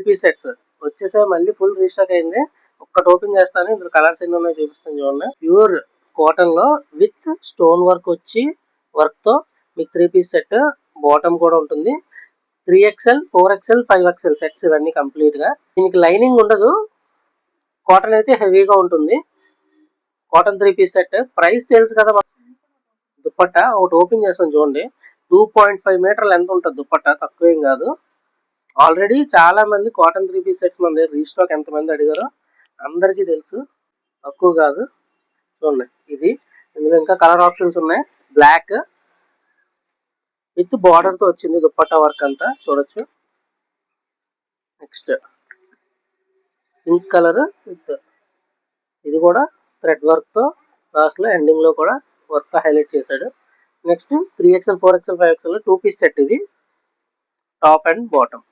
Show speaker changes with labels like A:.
A: Piece sets వచ్చేసాయి, మళ్ళీ full restock అయింది. ఒక్కటి ఓపెన్ చేస్తాను, ఇందులో కలర్స్ ఎన్ని ఉన్నాయో చూపిస్తాను చూడండి. ప్యూర్ కాటన్ లో విత్ స్టోన్ వర్క్ వచ్చి వర్క్ తో మీకు 3 పీస్ సెట్, బాటమ్ కూడా ఉంటుంది. 3XL, 4XL, 5XL సెట్స్ ఇవన్నీ కంప్లీట్ గా. దీనికి లైనింగ్ ఉండదు, కాటన్ అయితే హెవీగా ఉంటుంది. Cotton 3 piece set. ప్రైస్ తెలుసు కదా. దుప్పట్టా ఒకటి ఓపెన్ చేస్తాను చూడండి. 2.5 మీటర్లు ఎంత ఉంటుంది దుప్పట్టా, తక్కువేం కాదు. ఆల్రెడీ చాలా మంది కాటన్ 3 పీస్ సెట్స్ మన దగ్గర రీస్టాక్ ఎంతమంది అడిగారో అందరికీ తెలుసు, తక్కువ కాదు. చూడండి ఇది, ఇందులో ఇంకా కలర్ ఆప్షన్స్ ఉన్నాయి. బ్లాక్ విత్ బార్డర్ తో వచ్చింది దుప్పట్టా వర్క్ అంతా చూడొచ్చు. నెక్స్ట్ పింక్ కలర్ విత్ ఇది కూడా థ్రెడ్ వర్క్ తో లాస్ట్ లో ఎండింగ్ లో కూడా వర్క్ తో హైలైట్ చేశాడు. Next 3XL, 4XL, 5XL 2 piece set. ఇది టాప్ అండ్ బాటమ్.